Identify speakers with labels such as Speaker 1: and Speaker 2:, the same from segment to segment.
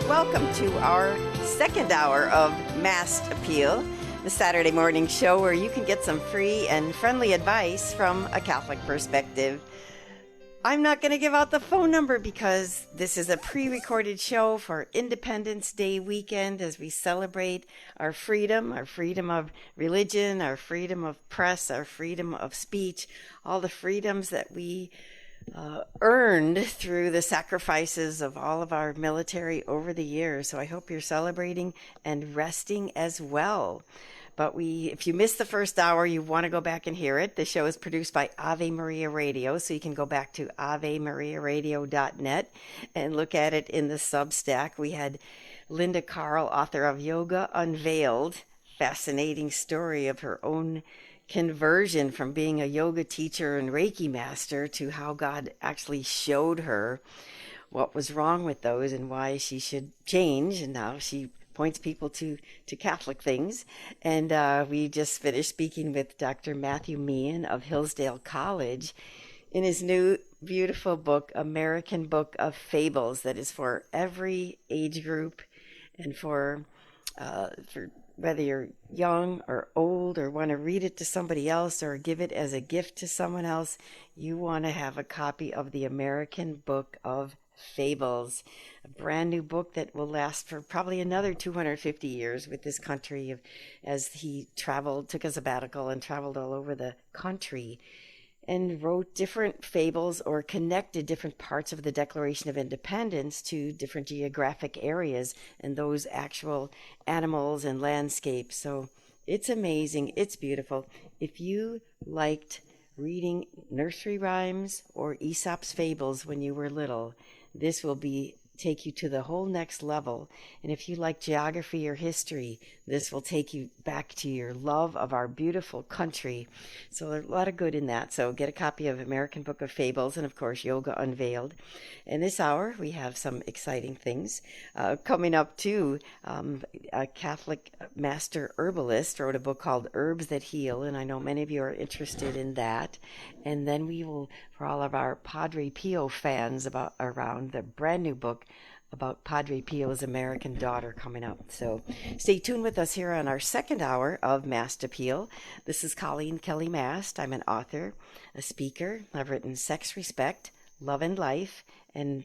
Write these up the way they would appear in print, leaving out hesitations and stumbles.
Speaker 1: welcome to our second hour of Mast Appeal, the Saturday morning show where you can get some free and friendly advice from a Catholic perspective. I'm not going to give out the phone number because this is a pre-recorded show for Independence Day weekend as we celebrate our freedom of religion, our freedom of press, our freedom of speech, all the freedoms that we earned through the sacrifices of all of our military over the years. So I hope you're celebrating and resting as well. But if you missed the first hour, you want to go back and hear it. The show is produced by Ave Maria Radio, so you can go back to avemariaradio.net and look at it in the Substack. We had Linda Carl, author of Yoga Unveiled, fascinating story of her own conversion from being a yoga teacher and Reiki master to how God actually showed her what was wrong with those and why she should change. And now she points people to Catholic things. And we just finished speaking with Dr. Matthew Meehan of Hillsdale College in his new beautiful book, American Book of Fables, that is for every age group and for whether you're young or old or want to read it to somebody else or give it as a gift to someone else, you want to have a copy of the American Book of Fables, a brand new book that will last for probably another 250 years with this country as he took a sabbatical and traveled all over the country and wrote different fables or connected different parts of the Declaration of Independence to different geographic areas and those actual animals and landscapes. So it's amazing. It's beautiful. If you liked reading nursery rhymes or Aesop's fables when you were little, this will take you to the whole next level. And if you like geography or history, this will take you back to your love of our beautiful country. So there's a lot of good in that. So get a copy of American Book of Fables and, of course, Yoga Unveiled. In this hour, we have some exciting things coming up, too. A Catholic master herbalist wrote a book called Herbs That Heal, and I know many of you are interested in that. And then we will, for all of our Padre Pio fans around, the brand new book about Padre Pio's American Daughter coming up. So stay tuned with us here on our second hour of Mast Appeal. This is Coleen Kelly Mast. I'm an author, a speaker. I've written Sex, Respect, Love and Life, and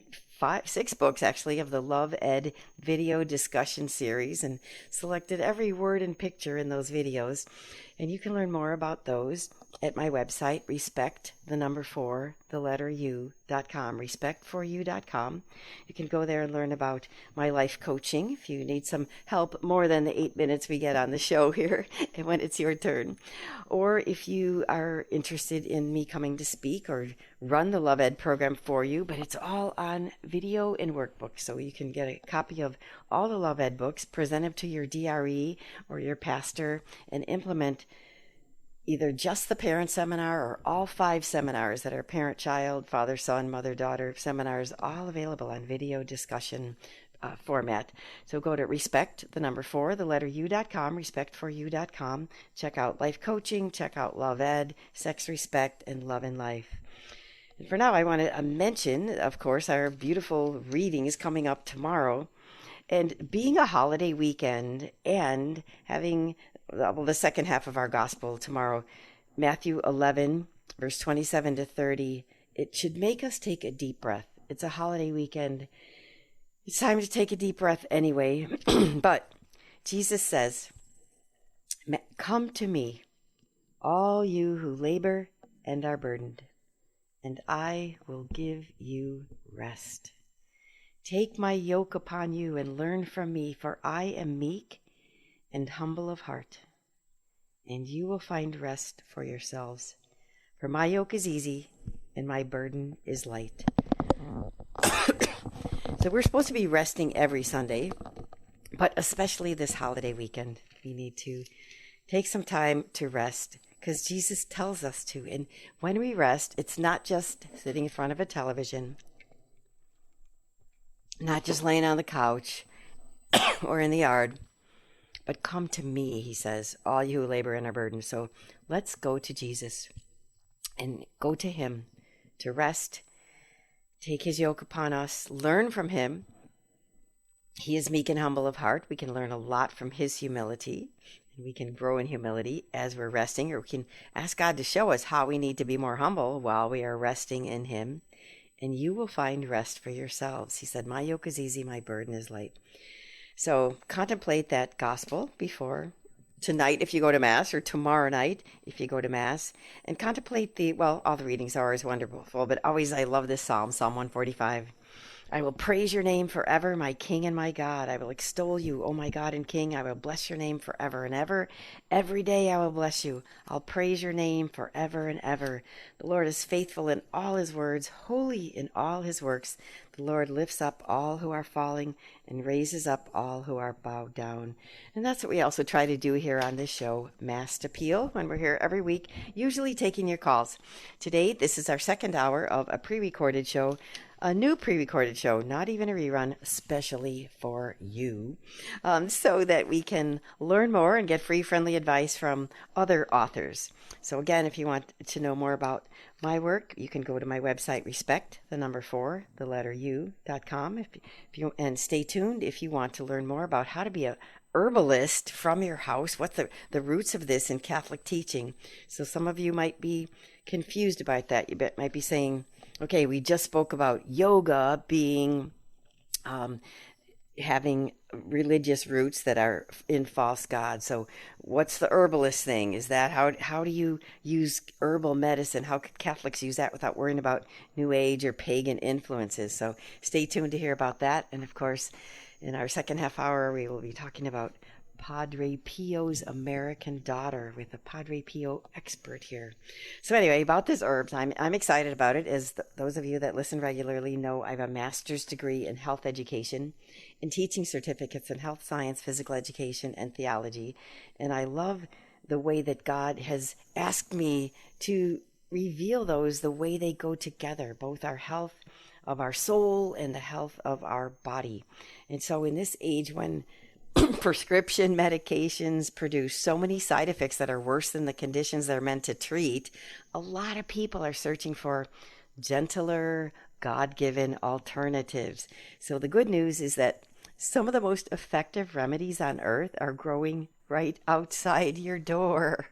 Speaker 1: 6 books actually of the Love Ed video discussion series, and selected every word and picture in those videos. And you can learn more about those at my website, respect4u.com, respect4u.com. You can go there and learn about my life coaching if you need some help more than the 8 minutes we get on the show here and when it's your turn. Or if you are interested in me coming to speak or run the Love Ed program for you, but it's all on video and workbooks. So you can get a copy of all the Love Ed books, present them to your DRE or your pastor, and implement either just the parent seminar or all 5 seminars that are parent-child, father-son, mother-daughter seminars, all available on video discussion format. So go to respect4u.com, respect4u.com. Check out life coaching, check out Love Ed, Sex, Respect, and Love and Life. And for now, I want to mention, of course, our beautiful readings coming up tomorrow. And being a holiday weekend and having the second half of our gospel tomorrow, Matthew 11, verse 27 to 30, it should make us take a deep breath. It's a holiday weekend. It's time to take a deep breath anyway. But Jesus says, "Come to me, all you who labor and are burdened, and I will give you rest. Take my yoke upon you and learn from me, for I am meek and humble of heart, and you will find rest for yourselves. For my yoke is easy and my burden is light." So we're supposed to be resting every Sunday, but especially this holiday weekend, we need to take some time to rest because Jesus tells us to. And when we rest, it's not just sitting in front of a television, not just laying on the couch or in the yard, but come to me, he says, all you who labor and are burdened. So let's go to Jesus and go to him to rest, take his yoke upon us, learn from him, He is meek and humble of heart. We can learn a lot from his humility, and we can grow in humility as we're resting, or we can ask God to show us how we need to be more humble while we are resting in him. And you will find rest for yourselves. He said, my yoke is easy, my burden is light. So contemplate that gospel before tonight if you go to Mass, or tomorrow night if you go to Mass, and contemplate all the readings are always wonderful, but always I love this Psalm 145. I will praise your name forever, my King and my God. I will extol you, O my God and King. I will bless your name forever and ever. Every day I will bless you. I'll praise your name forever and ever. The Lord is faithful in all his words, holy in all his works. The Lord lifts up all who are falling and raises up all who are bowed down. And that's what we also try to do here on this show, Mast Appeal, when we're here every week, usually taking your calls. Today, this is our second hour of a pre-recorded show. A new pre-recorded show, not even a rerun, especially for you, so that we can learn more and get free, friendly advice from other authors. So again, if you want to know more about my work, you can go to my website, respect4u.com. And stay tuned if you want to learn more about how to be a herbalist from your house, what the roots of this in Catholic teaching. So some of you might be confused about that. You might be saying, okay, we just spoke about yoga being having religious roots that are in false gods. So what's the herbalist thing? Is that how do you use herbal medicine? How could Catholics use that without worrying about New Age or pagan influences? So stay tuned to hear about that. And of course, in our second half hour, we will be talking about Padre Pio's American Daughter with a Padre Pio expert here. So anyway, about this herbs, I'm excited about it. As those of you that listen regularly know, I have a master's degree in health education and teaching certificates in health science, physical education, and theology. And I love the way that God has asked me to reveal those, the way they go together, both our health of our soul and the health of our body. And so in this age when prescription medications produce so many side effects that are worse than the conditions they're meant to treat, a lot of people are searching for gentler, God-given alternatives. So the good news is that some of the most effective remedies on earth are growing right outside your door.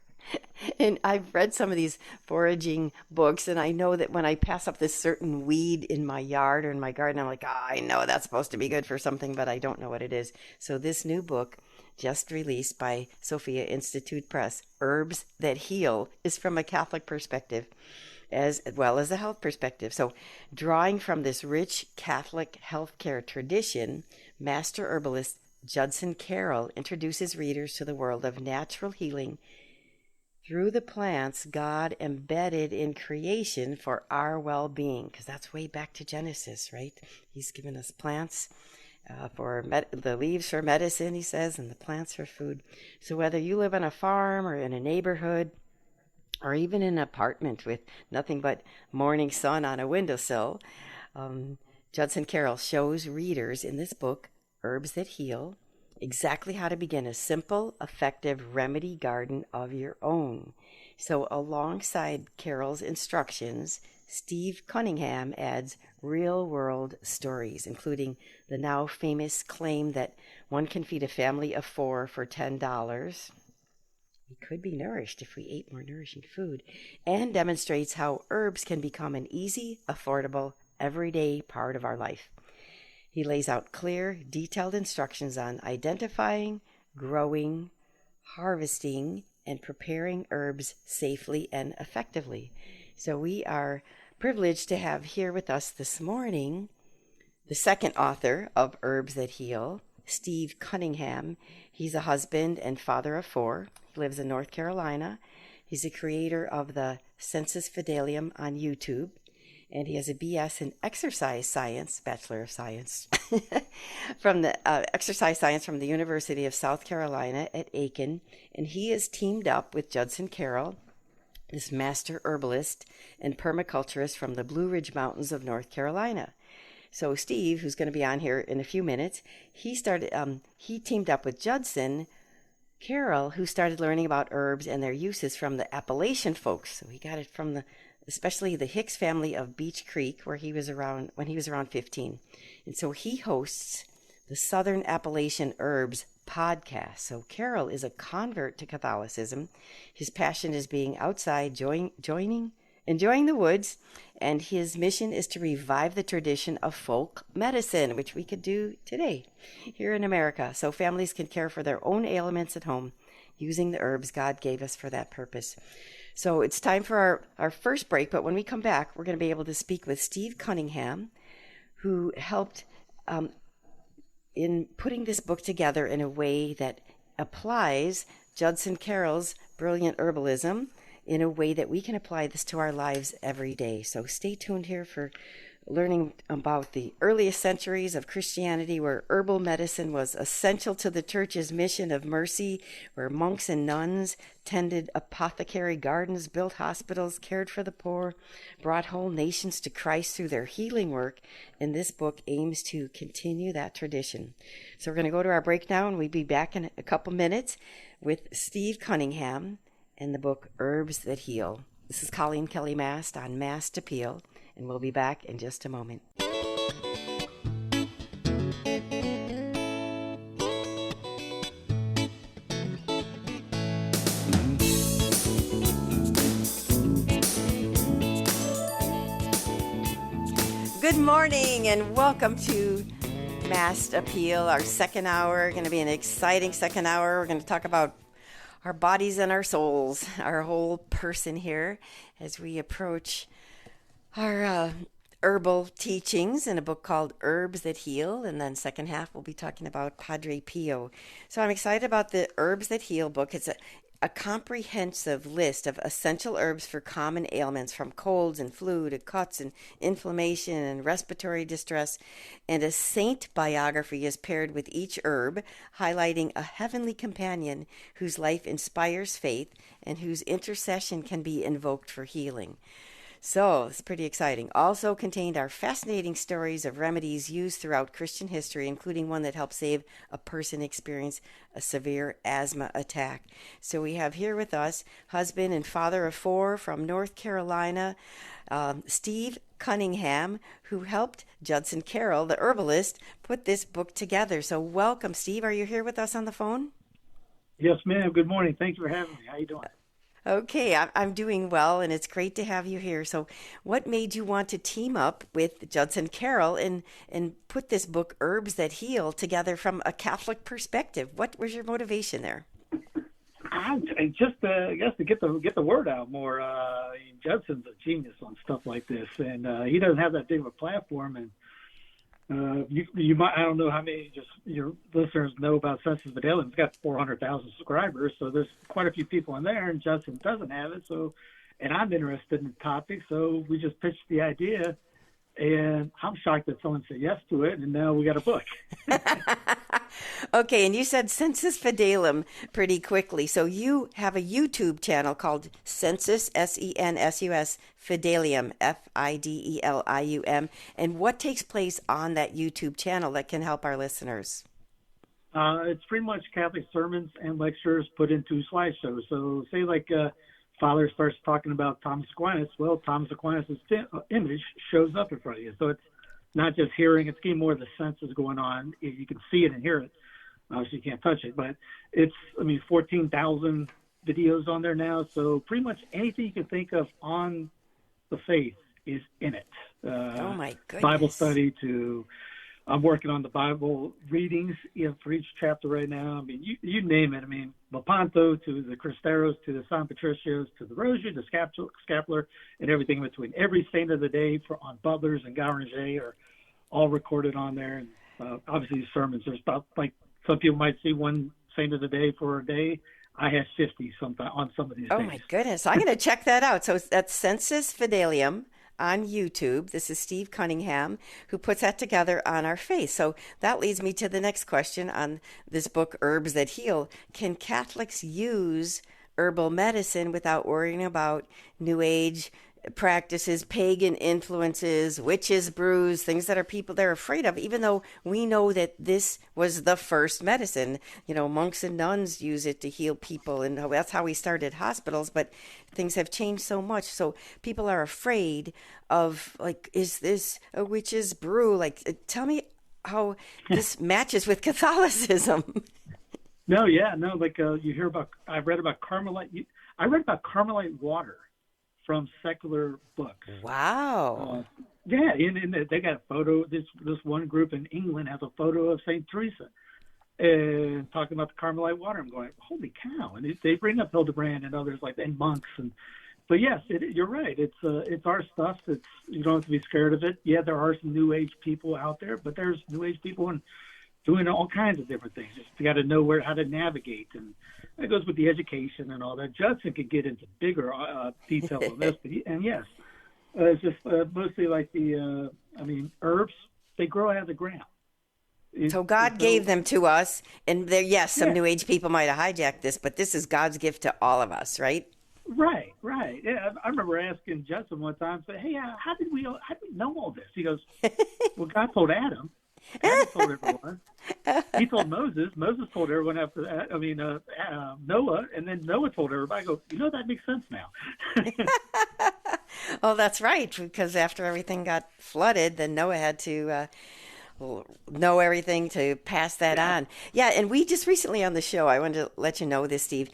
Speaker 1: And I've read some of these foraging books, and I know that when I pass up this certain weed in my yard or in my garden, I'm like, I know that's supposed to be good for something, but I don't know what it is. So this new book, just released by Sophia Institute Press, Herbs That Heal, is from a Catholic perspective as well as a health perspective. So drawing from this rich Catholic healthcare tradition, master herbalist Judson Carroll introduces readers to the world of natural healing through the plants God embedded in creation for our well-being, because that's way back to Genesis, right? He's given us plants for the leaves for medicine, he says, and the plants for food. So whether you live on a farm or in a neighborhood or even in an apartment with nothing but morning sun on a windowsill, Judson Carroll shows readers in this book, Herbs That Heal, exactly how to begin a simple, effective remedy garden of your own. So alongside Carol's instructions, Steve Cunningham adds real-world stories, including the now famous claim that one can feed a family of 4 for $10. We could be nourished if we ate more nourishing food, and demonstrates how herbs can become an easy, affordable, everyday part of our life. He lays out clear, detailed instructions on identifying, growing, harvesting, and preparing herbs safely and effectively. So we are privileged to have here with us this morning the second author of Herbs That Heal, Steve Cunningham. He's a husband and father of 4. He lives in North Carolina. He's the creator of the Sensus Fidelium on YouTube. And he has a BS in exercise science, Bachelor of Science, from the exercise science from the University of South Carolina at Aiken. And he has teamed up with Judson Carroll, this master herbalist and permaculturist from the Blue Ridge Mountains of North Carolina. So Steve, who's going to be on here in a few minutes, he teamed up with Judson Carroll, who started learning about herbs and their uses from the Appalachian folks. So he got it from especially the Hicks family of Beech Creek, where he was around when he was around 15. And so he hosts the Southern Appalachian Herbs podcast. So Carol is a convert to Catholicism. His passion is being outside, enjoying the woods, and his mission is to revive the tradition of folk medicine, which we could do today here in America, so families can care for their own ailments at home using the herbs God gave us for that purpose. So it's time for our first break, but when we come back, we're going to be able to speak with Steve Cunningham, who helped in putting this book together in a way that applies Judson Carroll's brilliant herbalism in a way that we can apply this to our lives every day. So stay tuned here for learning about the earliest centuries of Christianity, where herbal medicine was essential to the church's mission of mercy, where monks and nuns tended apothecary gardens, built hospitals, cared for the poor, brought whole nations to Christ through their healing work. And this book aims to continue that tradition. So we're going to go to our break now, and we'll be back in a couple minutes with Steve Cunningham and the book Herbs That Heal. This is Coleen Kelly Mast on Mast Appeal, and we'll be back in just a moment. Good morning and welcome to Mast Appeal, our second hour. Going to be an exciting second hour. We're going to talk about our bodies and our souls, our whole person here, as we approach our herbal teachings in a book called Herbs That Heal. And then second half, we'll be talking about Padre Pio. So I'm excited about the Herbs That Heal book. It's a comprehensive list of essential herbs for common ailments, from colds and flu to cuts and inflammation and respiratory distress. And a saint biography is paired with each herb, highlighting a heavenly companion whose life inspires faith and whose intercession can be invoked for healing. So it's pretty exciting. Also contained are fascinating stories of remedies used throughout Christian history, including one that helped save a person experience a severe asthma attack. So we have here with us husband and father of four from North Carolina, Steve Cunningham, who helped Judson Carroll, the herbalist, put this book together. So welcome, Steve. Are you here with us on the phone?
Speaker 2: Yes, ma'am. Good morning. Thank you for having me. How you doing?
Speaker 1: Okay, I'm doing well, and it's great to have you here. So what made you want to team up with Judson Carroll and put this book, Herbs That Heal, together from a Catholic perspective? What was your motivation there?
Speaker 2: I just, I guess, to get the word out more. Judson's a genius on stuff like this, and he doesn't have that big of a platform. And you might, I don't know how many just your listeners know about Sensus Fidelium. It's got 400,000 subscribers, so there's quite a few people in there, and Judson doesn't have it. So, and I'm interested in the topic, so we just pitched the idea, and I'm shocked that someone said yes to it, and now we got a book.
Speaker 1: Okay, and you said Sensus Fidelium pretty quickly. So you have a YouTube channel called Sensus, Sensus, Fidelium, Fidelium. And what takes place on that YouTube channel that can help our listeners?
Speaker 2: It's pretty much Catholic sermons and lectures put into slideshows. So say like Father starts talking about Thomas Aquinas. Well, Thomas Aquinas' image shows up in front of you. So it's not just hearing, it's getting more of the senses going on. You can see it and hear it. Obviously, you can't touch it, but it's, 14,000 videos on there now. So pretty much anything you can think of on the faith is in it.
Speaker 1: Oh, my goodness.
Speaker 2: Bible study to, I'm working on the Bible readings for each chapter right now. You name it. Lepanto to the Cristeros to the San Patricios to the Rosary, the Scapular, and everything in between. Every saint of the day on Butlers and Garanger are all recorded on there. And obviously, sermons, there's about, like, some people might see one saint of the day for a day. I have 50 on some of these days.
Speaker 1: Oh, my goodness. I'm going to check that out. So that's Sensus Fidelium on YouTube. This is Steve Cunningham, who puts that together on our faith. So that leads me to the next question on this book, Herbs That Heal. Can Catholics use herbal medicine without worrying about New Age practices, pagan influences, witches' brews, things that they're afraid of, even though we know that this was the first medicine? Monks and nuns use it to heal people, and that's how we started hospitals, but things have changed so much. So people are afraid of, like, is this a witch's brew? Like, tell me how this matches with Catholicism.
Speaker 2: No, yeah, no. Like you hear about, I read about Carmelite. I read about Carmelite water from secular books.
Speaker 1: Wow.
Speaker 2: Yeah, and they got a photo. This one group in England has a photo of Saint Teresa, and talking about the Carmelite water. I'm going, holy cow! And they bring up Hildebrand and others like and monks but yes, you're right. It's our stuff. You don't have to be scared of it. Yeah, there are some New Age people out there, but there's New Age people and doing all kinds of different things. Just you got to know how to navigate, and that goes with the education and all that. Judson could get into bigger detail on this, and yes, it's just mostly like herbs. They grow out of the ground.
Speaker 1: So God gave them to us, and some New Age people might have hijacked this, but this is God's gift to all of us, right?
Speaker 2: Right. Yeah, I remember asking Judson one time, say, "Hey, how did we know all this?" He goes, "Well, God told Adam. Adam told everyone. He told Moses. Moses told everyone after that. Noah, and then Noah told everybody." I go, that makes sense now.
Speaker 1: Oh, that's right, because after everything got flooded, then Noah had to know everything to pass that on. Yeah, and we just recently on the show, I wanted to let you know this, Steve,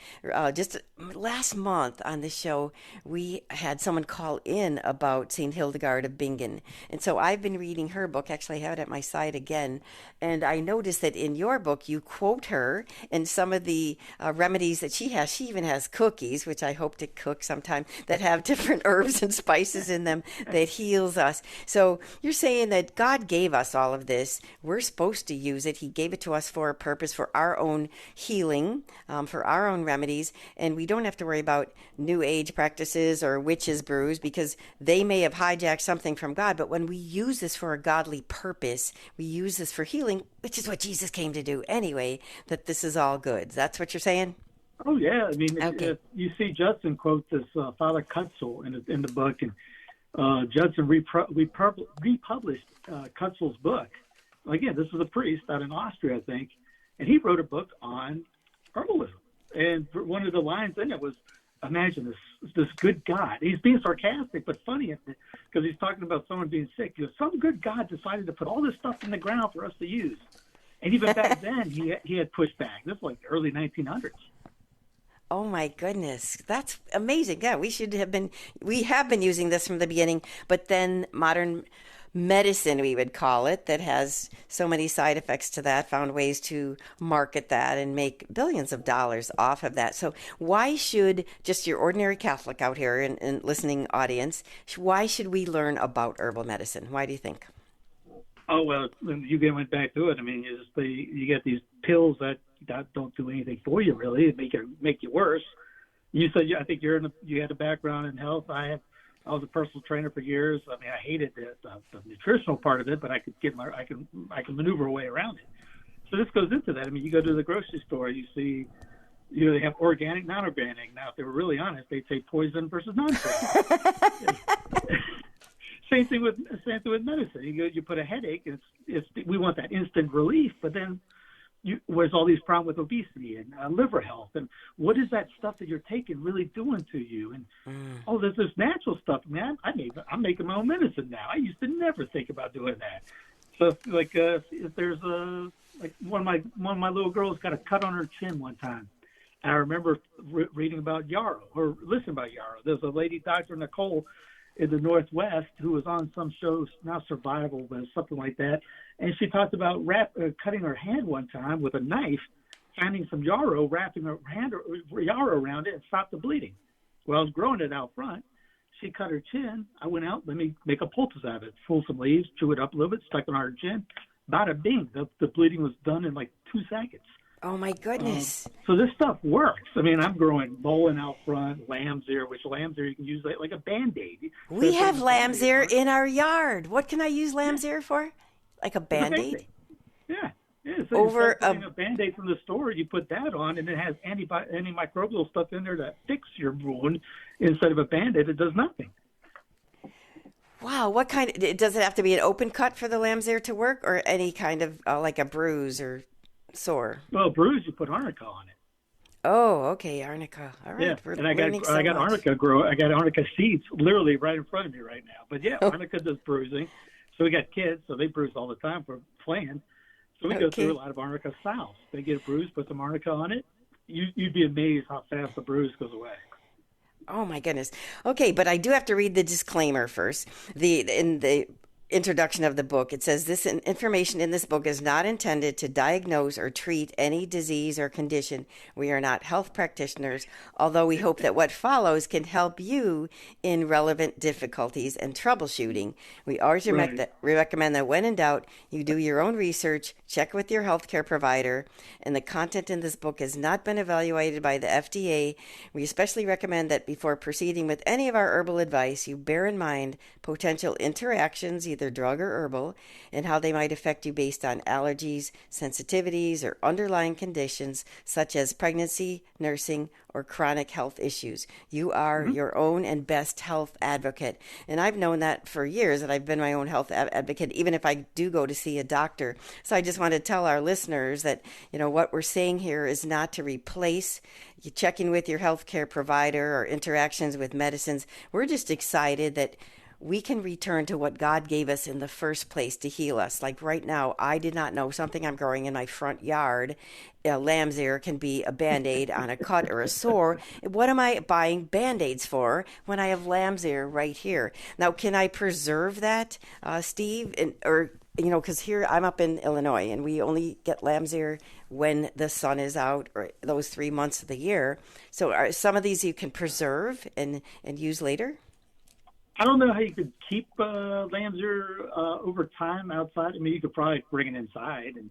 Speaker 1: just last month on the show, we had someone call in about St. Hildegard of Bingen. And so I've been reading her book. Actually, I have it at my side again. And I noticed that in your book, you quote her and some of the remedies that she has. She even has cookies, which I hope to cook sometime, that have different herbs and spices in them that heals us. So you're saying that God gave us all of this. We're supposed to use it. He gave it to us for a purpose, for our own healing, for our own remedies. And we don't have to worry about New Age practices or witches' brews because they may have hijacked something from God. But when we use this for a godly purpose, we use this for healing, which is what Jesus came to do anyway, that this is all good. That's what you're saying?
Speaker 2: Oh, yeah. I mean, okay. You see Judson quote this Father Kutzel in the book, and Judson republished Kutzel's book. Again, this was a priest out in Austria, I think, and he wrote a book on herbalism. And one of the lines in it was, imagine this good God. He's being sarcastic, but funny because he's talking about someone being sick. He goes, some good God decided to put all this stuff in the ground for us to use. And even back then, he had pushback. This was like the early 1900s.
Speaker 1: Oh my goodness, that's amazing. Yeah, we have been using this from the beginning, but then modern medicine, we would call it, that has so many side effects to that, found ways to market that and make billions of dollars off of that. So why should just your ordinary Catholic out here and listening audience, why should we learn about herbal medicine? Why do you think?
Speaker 2: Oh, well, you went back to it. I mean, you get these pills that don't do anything for you, really. It make you worse. You said, I think you had a background in health. I was a personal trainer for years. I mean, I hated the nutritional part of it, but I can maneuver a way around it. So this goes into that. I mean, you go to the grocery store, you see, they have organic, non-organic. Now, if they were really honest, they'd say poison versus non-poison. Same thing with medicine. You put a headache, and we want that instant relief, but then where's all these problems with obesity and liver health, and what is that stuff that you're taking really doing to you? And there's this natural stuff, man. I'm making my own medicine now. I used to never think about doing that. So if there's one of my little girls got a cut on her chin one time. And I remember reading about yarrow or listening about yarrow. There's a lady, Dr. Nicole, in the Northwest, who was on some shows, not Survival, but something like that. And she talked about cutting her hand one time with a knife, finding some yarrow, wrapping her hand yarrow around it, and stopped the bleeding. Well, I was growing it out front. She cut her chin. I went out, let me make a poultice out of it. Pull some leaves, chew it up a little bit, stuck it on her chin. Bada bing, the bleeding was done in like 2 seconds.
Speaker 1: Oh, my goodness.
Speaker 2: So this stuff works. I mean, I'm growing mullein out front, lamb's ear, which lamb's ear you can use like a Band-Aid.
Speaker 1: We have lamb's ear in our yard. What can I use lamb's ear for? Like a Band-Aid?
Speaker 2: Yeah. So
Speaker 1: over
Speaker 2: a Band-Aid from the store, you put that on, and it has antimicrobial stuff in there to fix your wound instead of a Band-Aid. It does nothing.
Speaker 1: Wow, what kind of, does it have to be an open cut for the lamb's ear to work, or any kind of like a bruise or sore?
Speaker 2: Well, bruise, you put arnica on it.
Speaker 1: Oh, okay, arnica. All right.
Speaker 2: Yeah, and I got arnica seeds literally right in front of me right now. But yeah, arnica does bruising. So we got kids, so they bruise all the time for playing. So we go through a lot of arnica salves. They get a bruise, put some arnica on it. You'd be amazed how fast the bruise goes away.
Speaker 1: Oh my goodness. Okay, but I do have to read the disclaimer first. In the introduction of the book, it says this information in this book is not intended to diagnose or treat any disease or condition. We are not health practitioners, although we hope that what follows can help you in relevant difficulties and troubleshooting. We always recommend that when in doubt, you do your own research, check with your healthcare provider, and the content in this book has not been evaluated by the FDA. We especially recommend that before proceeding with any of our herbal advice, you bear in mind potential interactions, either drug or herbal, and how they might affect you based on allergies, sensitivities, or underlying conditions such as pregnancy, nursing, or chronic health issues. You are your own and best health advocate. And I've known that for years, that I've been my own health advocate, even if I do go to see a doctor. So I just want to tell our listeners that, what we're saying here is not to replace you checking with your healthcare provider or interactions with medicines. We're just excited that we can return to what God gave us in the first place to heal us. Like right now, I did not know something I'm growing in my front yard, lamb's ear, can be a Band-Aid on a cut or a sore. What am I buying Band-Aids for when I have lamb's ear right here? Now, can I preserve that, Steve? Because here I'm up in Illinois and we only get lamb's ear when the sun is out, or those 3 months of the year. So are some of these you can preserve and use later?
Speaker 2: I don't know how you could keep lamb's ear over time outside. I mean, you could probably bring it inside and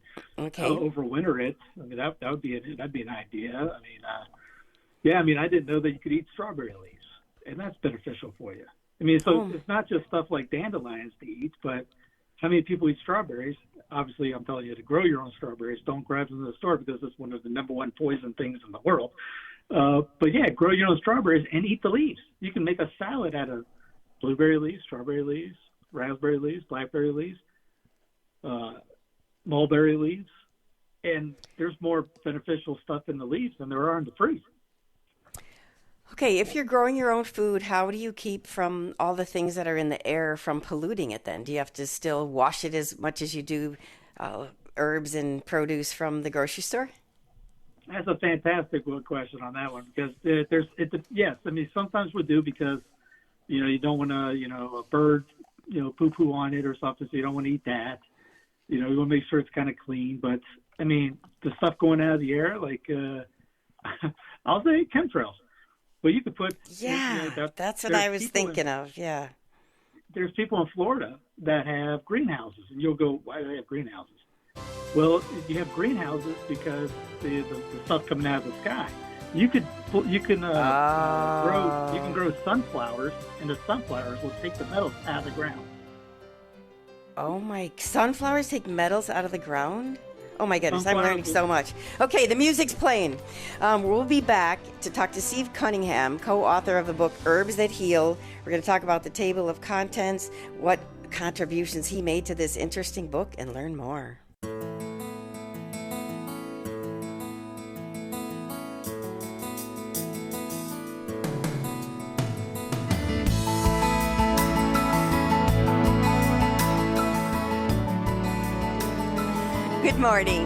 Speaker 2: overwinter it. I mean, that'd be an idea. I mean, I didn't know that you could eat strawberry leaves, and that's beneficial for you. I mean, so it's not just stuff like dandelions to eat, but how many people eat strawberries? Obviously, I'm telling you to grow your own strawberries. Don't grab them in the store because it's one of the number one poison things in the world. But yeah, grow your own strawberries and eat the leaves. You can make a salad out of blueberry leaves, strawberry leaves, raspberry leaves, blackberry leaves, mulberry leaves, and there's more beneficial stuff in the leaves than there are in the fruit.
Speaker 1: Okay, if you're growing your own food, how do you keep from all the things that are in the air from polluting it then? Do you have to still wash it as much as you do herbs and produce from the grocery store?
Speaker 2: That's a fantastic question on that one, because yes, I mean, sometimes we do because you don't want to, a bird, poo-poo on it or something, so you don't want to eat that. You want to make sure it's kind of clean. But, I mean, the stuff going out of the air, like, I'll say chemtrails. But you could put...
Speaker 1: Yeah, that's what I was thinking of, yeah.
Speaker 2: There's people in Florida that have greenhouses, and you'll go, why do they have greenhouses? Well, you have greenhouses because the stuff coming out of the sky. You can grow sunflowers, and the sunflowers will take the metals out of the ground.
Speaker 1: Oh my! Sunflowers take metals out of the ground? Oh my goodness! I'm learning so much. Okay, the music's playing. We'll be back to talk to Steve Cunningham, co-author of the book Herbs That Heal. We're going to talk about the table of contents, what contributions he made to this interesting book, and learn more. Good morning.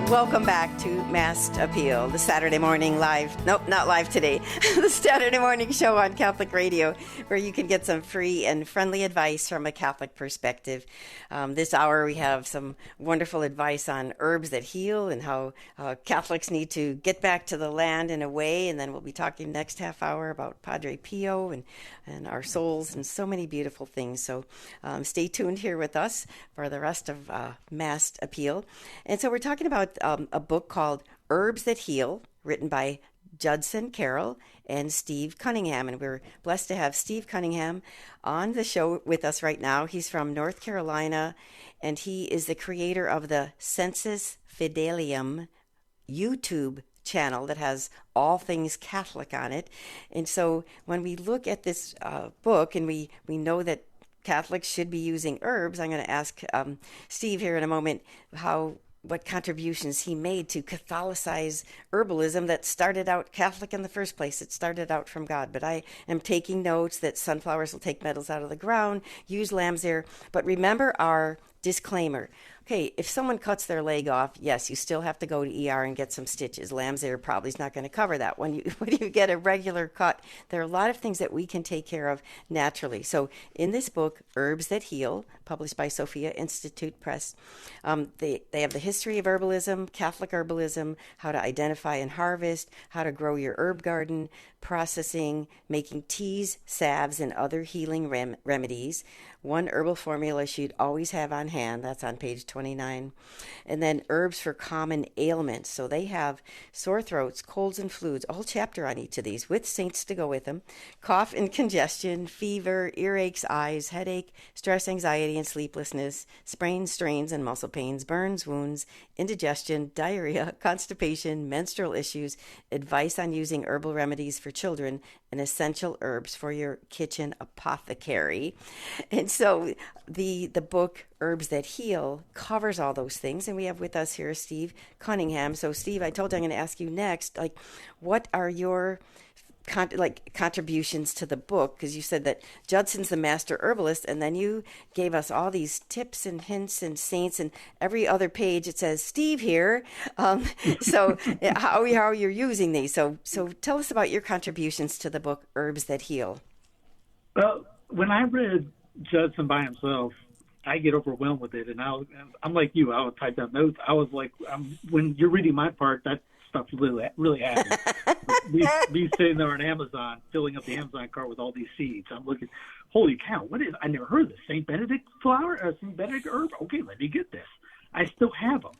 Speaker 1: Welcome back to Mast Appeal, the Saturday morning live, nope, not live today, the Saturday morning show on Catholic Radio, where you can get some free and friendly advice from a Catholic perspective. This hour we have some wonderful advice on herbs that heal and how Catholics need to get back to the land in a way, and then we'll be talking next half hour about Padre Pio and our souls and so many beautiful things. So stay tuned here with us for the rest of Mast Appeal. And so we're talking about a book called Herbs That Heal, written by Judson Carroll and Steve Cunningham. And we're blessed to have Steve Cunningham on the show with us right now. He's from North Carolina, and he is the creator of the Sensus Fidelium YouTube channel that has all things Catholic on it. And so when we look at this book, and we know that Catholics should be using herbs, I'm going to ask Steve here in a moment how what contributions he made to Catholicize herbalism that started out Catholic in the first place. It started out from God. But I am taking notes that sunflowers will take metals out of the ground, use lamb's hair. But remember our disclaimer. Okay, if someone cuts their leg off, yes, you still have to go to ER and get some stitches. Lamb's hair probably is not going to cover that. When you get a regular cut, there are a lot of things that we can take care of naturally. So in this book, Herbs That Heal, published by Sophia Institute Press, they have the history of herbalism, Catholic herbalism, how to identify and harvest, how to grow your herb garden, processing, making teas, salves, and other healing remedies. One herbal formula you'd always have on hand. That's on page 29. And then herbs for common ailments. So they have sore throats, colds and flus, a whole chapter on each of these with saints to go with them. Cough and congestion, fever, earaches, eyes, headache, stress, anxiety, and sleeplessness, sprains, strains, and muscle pains, burns, wounds, indigestion, diarrhea, constipation, menstrual issues, advice on using herbal remedies for children, and essential herbs for your kitchen apothecary. And so the book Herbs That Heal covers all those things. And we have with us here Steve Cunningham. So Steve, I told you I'm going to ask you next, like, what are your contributions to the book? Because you said that Judson's the master herbalist, and then you gave us all these tips and hints and saints, and every other page it says Steve here. So how you're using these. So tell us about your contributions to the book Herbs That Heal.
Speaker 2: Well, when I read Judson by himself, I get overwhelmed with it, and I'm like you. I would type down notes. I was like, when you're reading my part, that stuff really happens. we sitting there on Amazon, filling up the Amazon cart with all these seeds. I'm looking, holy cow! What is? I never heard of this. Saint Benedict flower, Saint Benedict herb. Okay, let me get this. I still have them.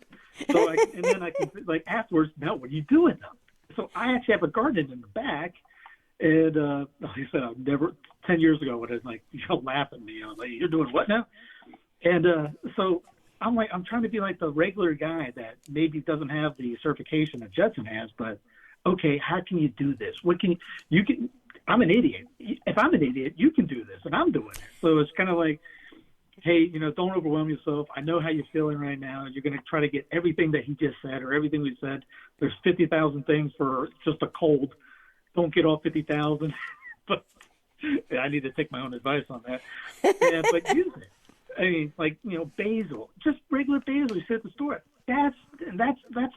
Speaker 2: So and then I can afterwards. Now, what are you doing them? So I actually have a garden in the back. And like I said, I've never 10 years ago when I was like, laugh at me. I was like, you're doing what now? And so I'm trying to be like the regular guy that maybe doesn't have the certification that Judson has, but okay, how can you do this? What can you can? I'm an idiot. If I'm an idiot, you can do this, and I'm doing it. So it's kind of like, hey, don't overwhelm yourself. I know how you're feeling right now. You're going to try to get everything that he just said or everything we said. There's 50,000 things for just a cold. Don't get all 50,000, but I need to take my own advice on that. Yeah, but use it. I mean, basil, just regular basil you see at the store. That's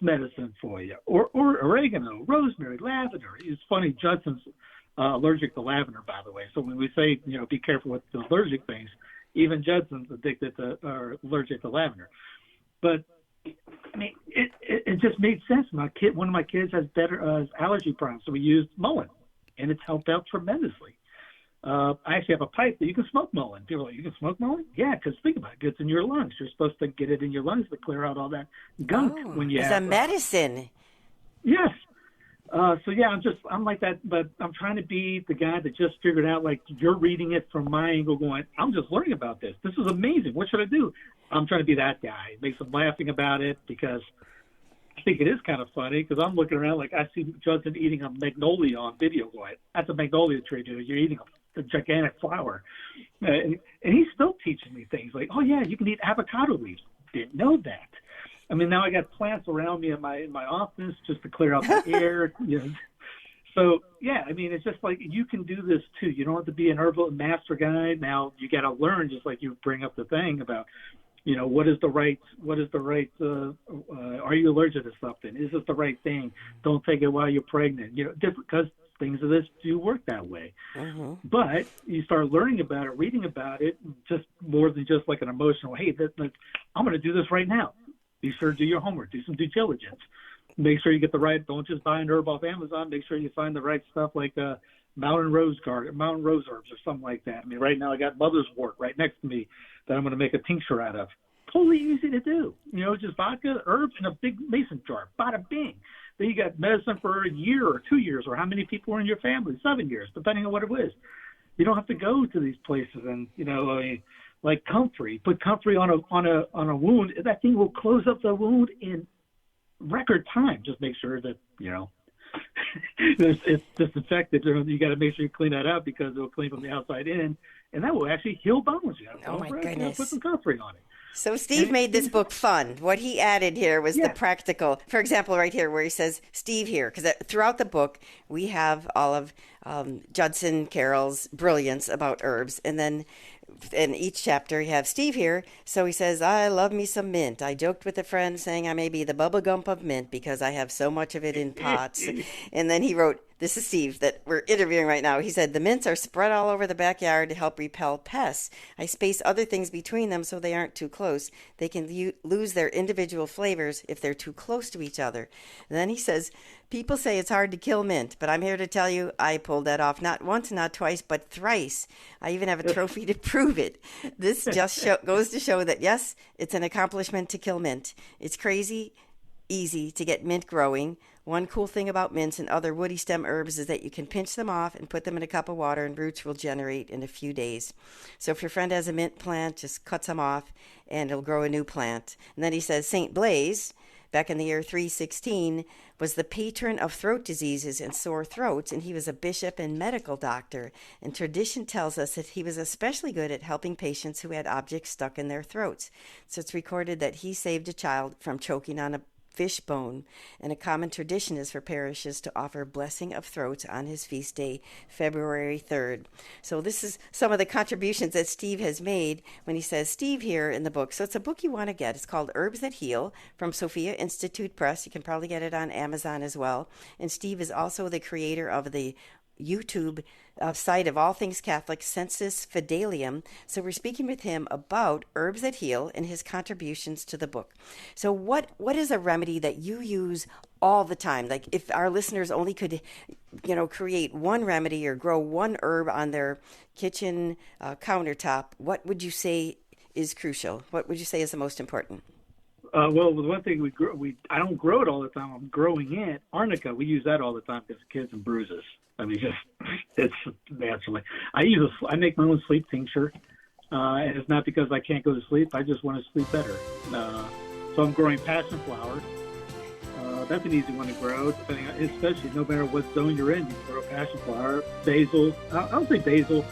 Speaker 2: medicine for you. Or oregano, rosemary, lavender. It's funny, Judson's allergic to lavender, by the way. So when we say, be careful with the allergic things, even Judson's allergic to lavender. But I mean, it just made sense. One of my kids has better allergy problems, so we used mullein, and it's helped out tremendously. I actually have a pipe that you can smoke mullein. People are like, you can smoke mullein? Yeah, because think about it. It gets in your lungs. You're supposed to get it in your lungs to clear out all that gunk when you have
Speaker 1: it's a medicine.
Speaker 2: Yes. So yeah, I'm like that, but I'm trying to be the guy that just figured out, like, you're reading it from my angle going, I'm just learning about this. This is amazing. What should I do? I'm trying to be that guy. It makes them laughing about it because I think it is kind of funny because I'm looking around like I see Judson eating a magnolia on video going, that's a magnolia tree, dude. You're eating a gigantic flower. And he's still teaching me things like, oh yeah, you can eat avocado leaves. Didn't know that. I mean, now I got plants around me in my office just to clear out the air. So yeah, I mean, it's just like you can do this too. You don't have to be an herbal master guy. Now you got to learn, just like you bring up the thing about, what is the right, are you allergic to something? Is this the right thing? Don't take it while you're pregnant. Different, because things of this do work that way. Mm-hmm. But you start learning about it, reading about it, just more than just like an emotional, hey, I'm going to do this right now. Be sure to do your homework, do some due diligence. Make sure you get the right, don't just buy an herb off Amazon. Make sure you find the right stuff like mountain rose herbs or something like that. I mean, right now I got mother's wort right next to me that I'm going to make a tincture out of. Totally easy to do. Just vodka, herbs in a big mason jar. Bada bing. Then you got medicine for a year or 2 years, or how many people are in your family? 7 years, depending on what it is. You don't have to go to these places and, like comfrey. Put comfrey on a wound. That thing will close up the wound in record time. Just make sure that, it's disinfected. You got to make sure you clean that out because it'll clean from the outside in, and that will actually heal bones.
Speaker 1: Oh my goodness!
Speaker 2: Put some comfrey on it.
Speaker 1: So Steve made this book fun. What he added here was the practical. For example, right here where he says Steve here, because throughout the book we have all of Judson Carroll's brilliance about herbs, and then in each chapter you have Steve here. So he says, I love me some mint. I joked with a friend saying I may be the bubble gump of mint because I have so much of it in pots. And then he wrote, this is Steve that we're interviewing right now. He said, the mints are spread all over the backyard to help repel pests. I space other things between them so they aren't too close. They can lose their individual flavors if they're too close to each other. And then he says, people say it's hard to kill mint, but I'm here to tell you I pulled that off not once, not twice, but thrice. I even have a trophy to prove it. This just goes to show that, yes, it's an accomplishment to kill mint. It's crazy easy to get mint growing. One cool thing about mints and other woody stem herbs is that you can pinch them off and put them in a cup of water and roots will generate in a few days. So if your friend has a mint plant, just cut some off and it'll grow a new plant. And then he says St. Blaise, back in the year 316, was the patron of throat diseases and sore throats, and he was a bishop and medical doctor. And tradition tells us that he was especially good at helping patients who had objects stuck in their throats. So it's recorded that he saved a child from choking on a fish bone, and a common tradition is for parishes to offer blessing of throats on his feast day, February 3rd. So this is some of the contributions that Steve has made when he says Steve here in the book. So it's a book you want to get. It's called Herbs That Heal from Sophia Institute Press. You can probably get it on Amazon as well. And Steve is also the creator of the YouTube site of All Things Catholic, Sensus Fidelium. So we're speaking with him about Herbs That Heal and his contributions to the book. So what is a remedy that you use all the time? Like if our listeners only could, create one remedy or grow one herb on their kitchen countertop, what would you say is crucial? What would you say is the most important?
Speaker 2: Well, the one thing I don't grow it all the time. I'm growing it. Arnica, we use that all the time because kids and bruises. I mean, it's naturally. I make my own sleep tincture, and it's not because I can't go to sleep. I just want to sleep better. So I'm growing passion flower. That's an easy one to grow, especially no matter what zone you're in. You can grow passion flower, basil. I'll say basil.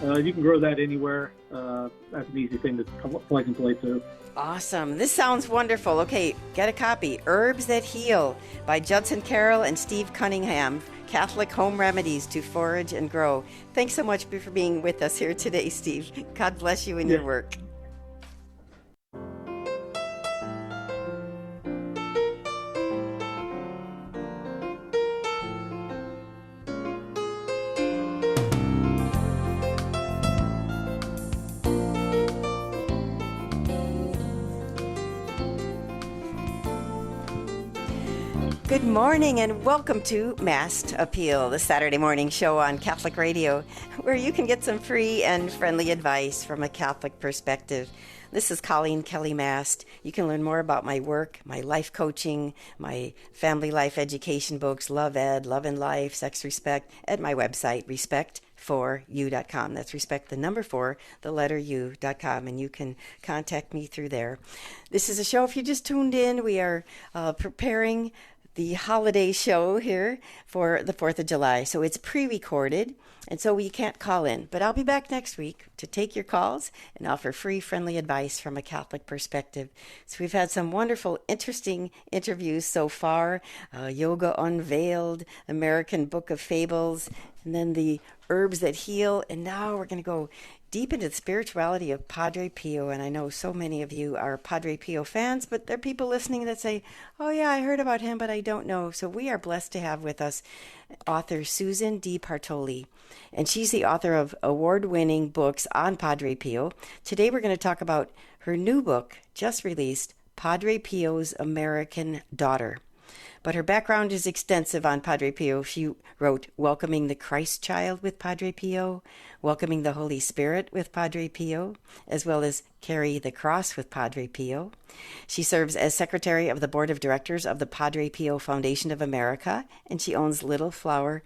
Speaker 2: You can grow that anywhere. That's an easy thing to plug and play too.
Speaker 1: Awesome. This sounds wonderful. Okay, get a copy. Herbs That Heal by Judson Carroll and Steve Cunningham. Catholic Home Remedies to Forage and Grow. Thanks so much for being with us here today, Steve. God bless you in your work. Good morning and welcome to Mast Appeal, the Saturday morning show on Catholic Radio, where you can get some free and friendly advice from a Catholic perspective. This is Coleen Kelly Mast. You can learn more about my work, my life coaching, my family life education books, Love Ed, Love and Life, Sex Respect, at my website, respect4u.com. That's respect the number 4, the letter u.com, and you can contact me through there. This is a show, if you just tuned in, we are preparing the holiday show here for the 4th of July. So it's pre-recorded, and so you can't call in. But I'll be back next week to take your calls and offer free, friendly advice from a Catholic perspective. So we've had some wonderful, interesting interviews so far. Yoga Unveiled, American Book of Fables, and then the Herbs That Heal. And now we're going to go deep into the spirituality of Padre Pio, and I know so many of you are Padre Pio fans, but there are people listening that say, oh yeah, I heard about him, but I don't know. So we are blessed to have with us author Susan D. Partoli, and she's the author of award-winning books on Padre Pio. Today we're going to talk about her new book, just released, Padre Pio's American Daughter. But her background is extensive on Padre Pio. She wrote Welcoming the Christ Child with Padre Pio, Welcoming the Holy Spirit with Padre Pio, as well as Carry the Cross with Padre Pio. She serves as secretary of the board of directors of the Padre Pio Foundation of America, and she owns Little Flower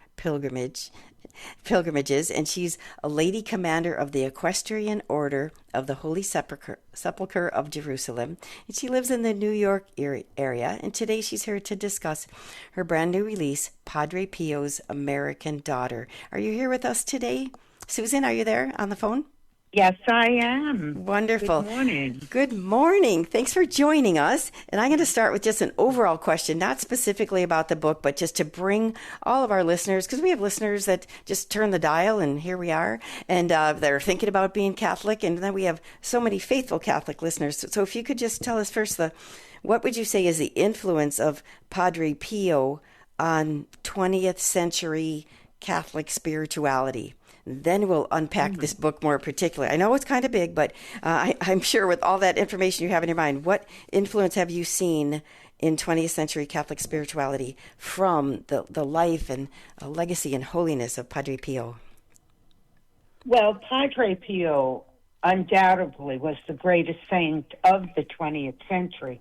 Speaker 1: Pilgrimages, and she's a lady commander of the Equestrian Order of the Holy Sepulchre of Jerusalem, and she lives in the New York area. And today she's here to discuss her brand new release, Padre Pio's American Daughter. Are you here with us today? Susan, are you there on the phone?
Speaker 3: Yes, I am.
Speaker 1: Wonderful.
Speaker 3: Good morning.
Speaker 1: Good morning. Thanks for joining us. And I'm going to start with just an overall question, not specifically about the book, but just to bring all of our listeners, because we have listeners that just turn the dial and here we are, and they're thinking about being Catholic. And then we have so many faithful Catholic listeners. So if you could just tell us first, what would you say is the influence of Padre Pio on 20th century Catholic spirituality? Then we'll unpack this book more particularly. I know it's kind of big, but I'm sure with all that information you have in your mind, what influence have you seen in 20th century Catholic spirituality from the life and legacy and holiness of Padre Pio?
Speaker 3: Well, Padre Pio undoubtedly was the greatest saint of the 20th century.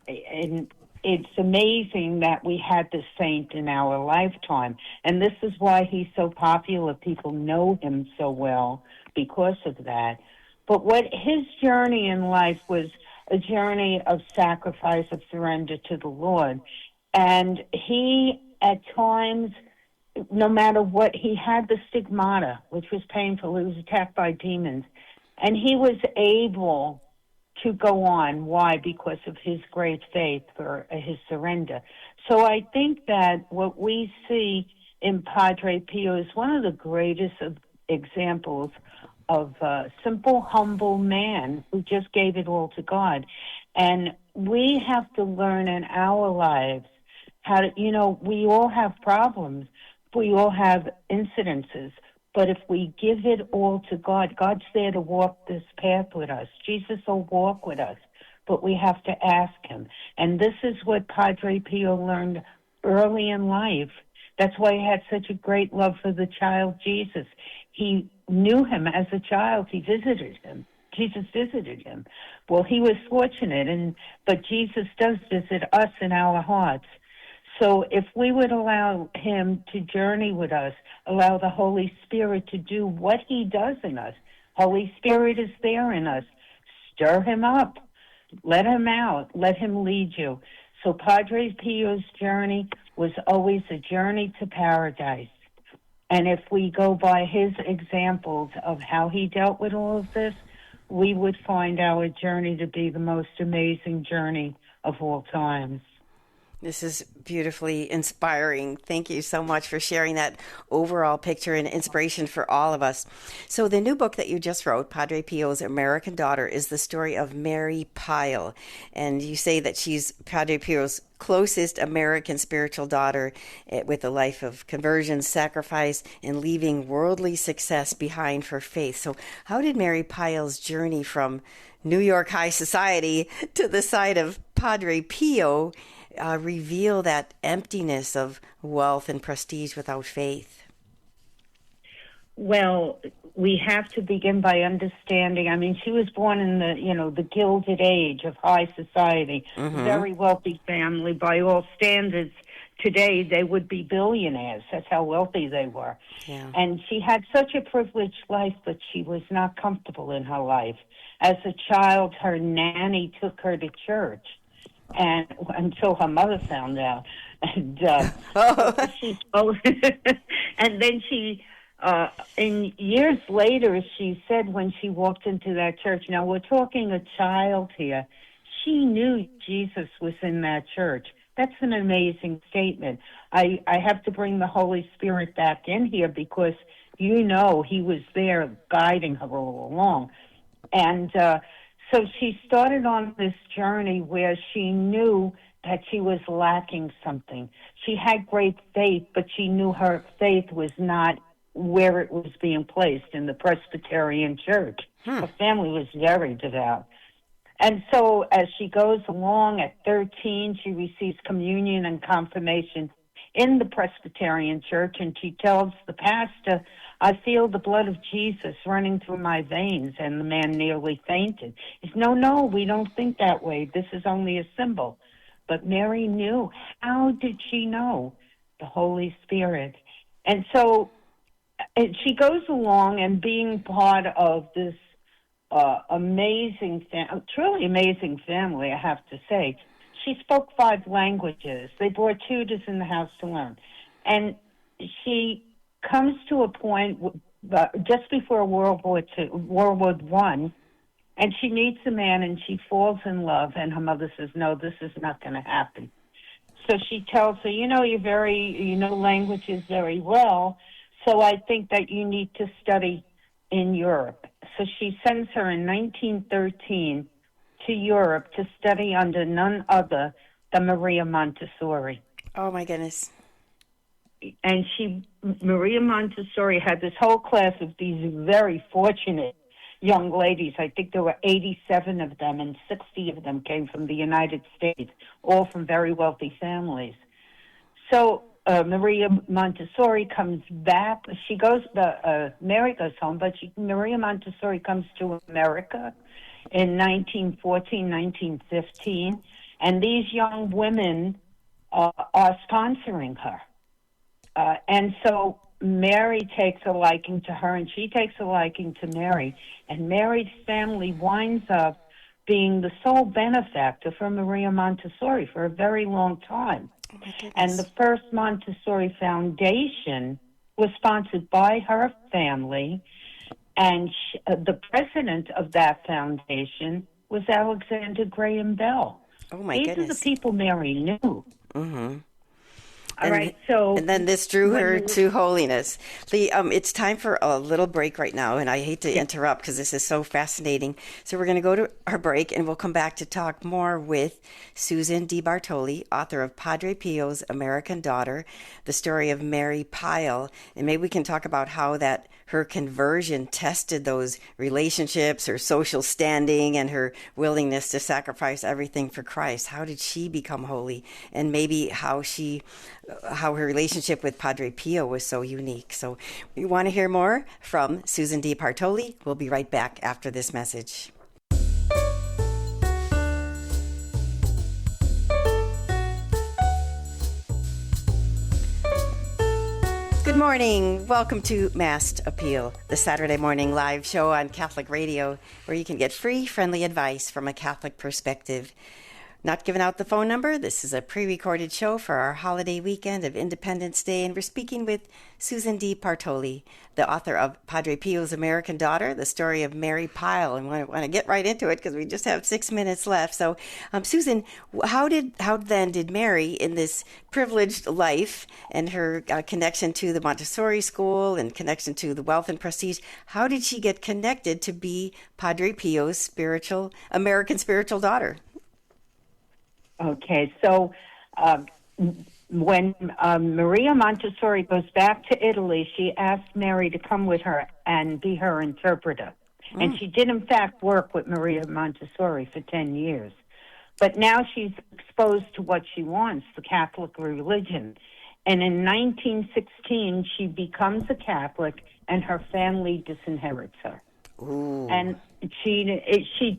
Speaker 3: And it's amazing that we had this saint in our lifetime. And this is why he's so popular. People know him so well because of that. But what his journey in life was a journey of sacrifice, of surrender to the Lord. And he, at times, no matter what, he had the stigmata, which was painful. He was attacked by demons. And he was able to go on. Why? Because of his great faith, for his surrender. So I think that what we see in Padre Pio is one of the greatest examples of a simple, humble man who just gave it all to God. And we have to learn in our lives how to, we all have problems. We all have incidences. But if we give it all to God, God's there to walk this path with us. Jesus will walk with us, but we have to ask him. And this is what Padre Pio learned early in life. That's why he had such a great love for the child Jesus. He knew him as a child. He visited him. Jesus visited him. Well, he was fortunate, but Jesus does visit us in our hearts. So if we would allow him to journey with us, allow the Holy Spirit to do what he does in us. Holy Spirit is there in us. Stir him up. Let him out. Let him lead you. So Padre Pio's journey was always a journey to paradise. And if we go by his examples of how he dealt with all of this, we would find our journey to be the most amazing journey of all times.
Speaker 1: This is beautifully inspiring. Thank you so much for sharing that overall picture and inspiration for all of us. So the new book that you just wrote, Padre Pio's American Daughter, is the story of Mary Pyle. And you say that she's Padre Pio's closest American spiritual daughter, with a life of conversion, sacrifice, and leaving worldly success behind for faith. So how did Mary Pyle's journey from New York high society to the side of Padre Pio reveal that emptiness of wealth and prestige without faith?
Speaker 3: Well, we have to begin by understanding. I mean, she was born in the Gilded Age of high society, very wealthy family by all standards. Today, they would be billionaires. That's how wealthy they were.
Speaker 1: Yeah.
Speaker 3: And she had such a privileged life, but she was not comfortable in her life. As a child, her nanny took her to church, and until her mother found out, and and then she, in years later, she said when she walked into that church. Now we're talking a child here. She knew Jesus was in that church. That's an amazing statement. I have to bring the Holy Spirit back in here because he was there guiding her all along, and. So she started on this journey where she knew that she was lacking something. She had great faith, but she knew her faith was not where it was being placed, in the Presbyterian church. Her family was very devout. And so as she goes along, at 13, she receives communion and confirmation in the Presbyterian church, and she tells the pastor, "I feel the blood of Jesus running through my veins," and the man nearly fainted. He said, No, we don't think that way. This is only a symbol. But Mary knew. How did she know? The Holy Spirit. And so she goes along, and being part of this truly amazing family, I have to say. She spoke 5 languages. They brought tutors in the house to learn. And she comes to a point just before World War One, and she meets a man and she falls in love, and her mother says, "No, this is not going to happen." So she tells her, you know languages very well, so I think that you need to study in Europe. So she sends her in 1913 to Europe to study under none other than Maria Montessori.
Speaker 1: Oh, my goodness.
Speaker 3: And Maria Montessori had this whole class of these very fortunate young ladies. I think there were 87 of them, and 60 of them came from the United States, all from very wealthy families. So Maria Montessori comes back. Mary goes home, but Maria Montessori comes to America in 1914, 1915, and these young women are sponsoring her. And so Mary takes a liking to her, and she takes a liking to Mary. And Mary's family winds up being the sole benefactor for Maria Montessori for a very long time.
Speaker 1: Oh,
Speaker 3: and the first Montessori Foundation was sponsored by her family, and the president of that foundation was Alexander Graham Bell.
Speaker 1: Oh, my
Speaker 3: These
Speaker 1: goodness.
Speaker 3: are the people Mary knew.
Speaker 1: Mm-hmm.
Speaker 3: All right, so...
Speaker 1: And then this drew her to holiness. It's time for a little break right now, and I hate to interrupt because this is so fascinating. So we're going to go to our break, and we'll come back to talk more with Susan DiBartoli, author of Padre Pio's American Daughter, the story of Mary Pyle, and maybe we can talk about how that her conversion tested those relationships, her social standing, and her willingness to sacrifice everything for Christ. How did she become holy? And maybe how her relationship with Padre Pio was so unique. So we want to hear more from Susan DiBartoli. We'll be right back after this message. Good morning. Welcome to Mast Appeal, the Saturday morning live show on Catholic Radio, where you can get free, friendly advice from a Catholic perspective. Not giving out the phone number. This is a pre-recorded show for our holiday weekend of Independence Day, and we're speaking with Susan DiBartoli, the author of Padre Pio's American Daughter, the story of Mary Pyle. And I want to get right into it because we just have 6 minutes left. So, Susan, how then did Mary, in this privileged life and her connection to the Montessori school and connection to the wealth and prestige, how did she get connected to be Padre Pio's American spiritual daughter?
Speaker 3: Okay, so when Maria Montessori goes back to Italy, she asked Mary to come with her and be her interpreter. And she did, in fact, work with Maria Montessori for 10 years. But now she's exposed to what she wants, the Catholic religion. And in 1916, she becomes a Catholic, and her family disinherits her.
Speaker 1: Ooh.
Speaker 3: And she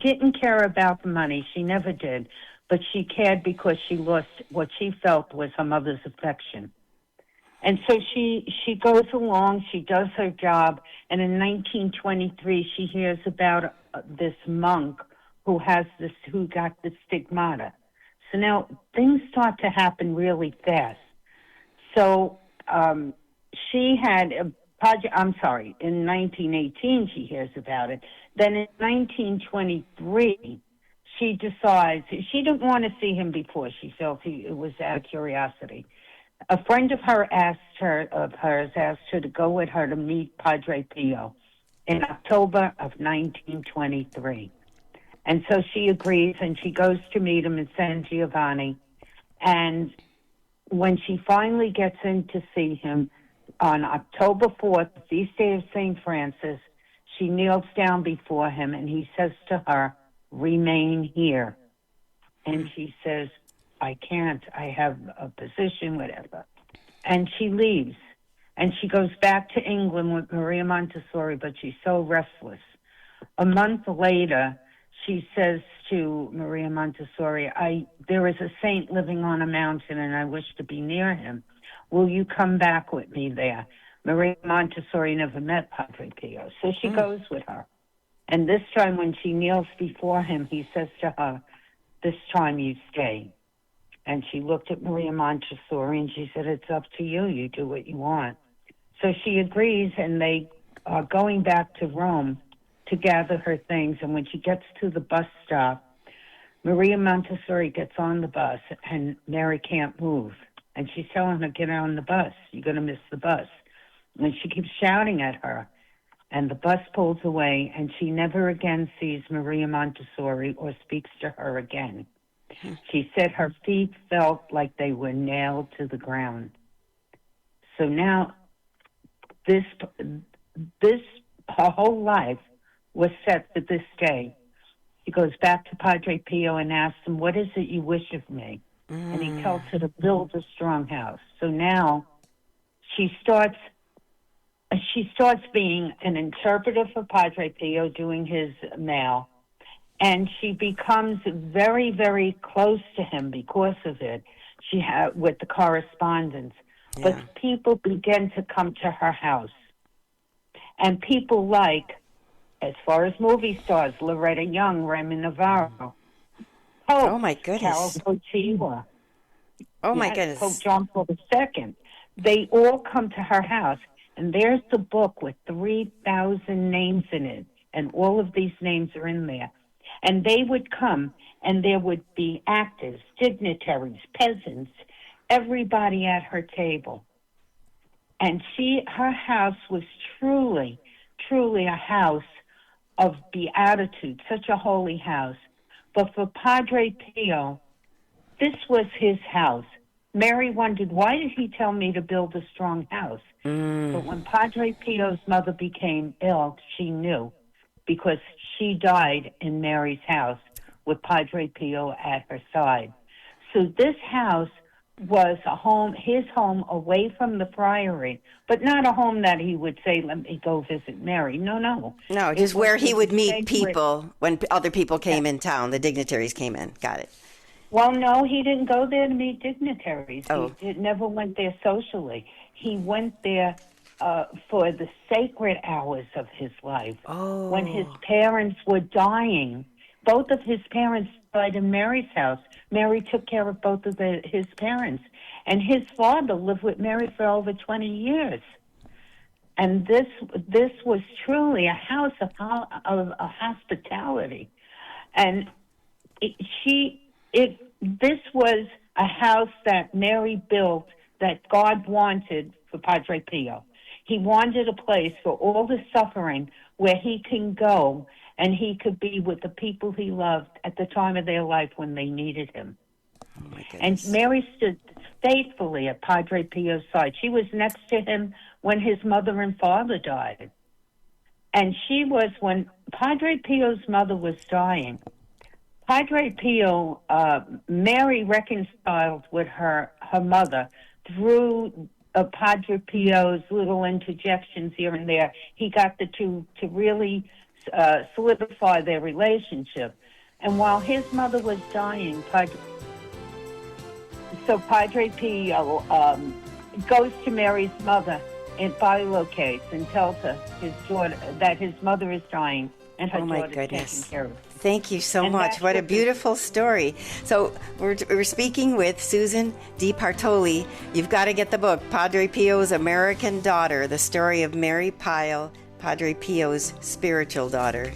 Speaker 3: didn't care about the money. She never did. But she cared because she lost what she felt was her mother's affection. And so she goes along, she does her job, and in 1923 she hears about this monk who got the stigmata. So now things start to happen really fast. So she had in 1918 she hears about it. Then in 1923 she decides she didn't want to see him before. She felt it was out of curiosity. A friend of hers asked her to go with her to meet Padre Pio in October of 1923. And so she agrees, and she goes to meet him in San Giovanni. And when she finally gets in to see him on October 4th, the feast day of St. Francis, she kneels down before him, and he says to her, "Remain here." And she says, "I can't. I have a position, whatever." And she leaves. And she goes back to England with Maria Montessori, but she's so restless. A month later, she says to Maria Montessori, there is a saint living on a mountain, and I wish to be near him. Will you come back with me there? Maria Montessori never met Padre Pio, so she goes with her. And this time when she kneels before him, he says to her, "This time you stay." And she looked at Maria Montessori and she said, "It's up to you. You do what you want." So she agrees, and they going back to Rome to gather her things. And when she gets to the bus stop, Maria Montessori gets on the bus, and Mary can't move. And she's telling her, get on the bus. You're going to miss the bus. And she keeps shouting at her. And the bus pulls away, and she never again sees Maria Montessori or speaks to her again. She said her feet felt like they were nailed to the ground. So now this her whole life was set for this day. She goes back to Padre Pio and asks him, what is it you wish of me? And he tells her to build a strong house. So now she starts being an interpreter for Padre Pio, doing his mail, and she becomes very, very close to him because of it. With the correspondence. Yeah. But people begin to come to her house. And people like, as far as movie stars, Loretta Young, Raymond Navarro, Pope,
Speaker 1: oh my goodness,
Speaker 3: Carol Wojtyla,
Speaker 1: oh my goodness,
Speaker 3: Pope John Paul II. They all come to her house, and there's the book with 3,000 names in it, and all of these names are in there. And they would come, and there would be actors, dignitaries, peasants, everybody at her table. And her house was truly, truly a house of beatitude, such a holy house. But for Padre Pio, this was his house. Mary wondered, why did he tell me to build a strong house? But when Padre Pio's mother became ill, she knew, because she died in Mary's house with Padre Pio at her side. So this house was his home away from the friary, but not a home that he would say, let me go visit Mary. No.
Speaker 1: No, just where he would meet people when other people came in town, the dignitaries came in. Got it.
Speaker 3: Well, no, he didn't go there to meet dignitaries.
Speaker 1: Oh.
Speaker 3: He never went there socially. He went there for the sacred hours of his life.
Speaker 1: Oh.
Speaker 3: When his parents were dying. Both of his parents died in Mary's house. Mary took care of both of his parents. And his father lived with Mary for over 20 years. And this was truly a house of hospitality. And this was a house that Mary built that God wanted for Padre Pio. He wanted a place for all the suffering where he can go and he could be with the people he loved at the time of their life when they needed him.
Speaker 1: Oh my goodness.
Speaker 3: And Mary stood faithfully at Padre Pio's side. She was next to him when his mother and father died. And when Padre Pio's mother was dying, Padre Pio, Mary reconciled with her mother through Padre Pio's little interjections here and there. He got the two to really solidify their relationship. And while his mother was dying, Padre Pio goes to Mary's mother and bilocates and tells her his daughter that his mother is dying and her daughter is taking care of.
Speaker 1: Thank you so much. What a beautiful story. So we're speaking with Susan Di Partoli. You've got to get the book, Padre Pio's American Daughter, the story of Mary Pyle, Padre Pio's spiritual daughter.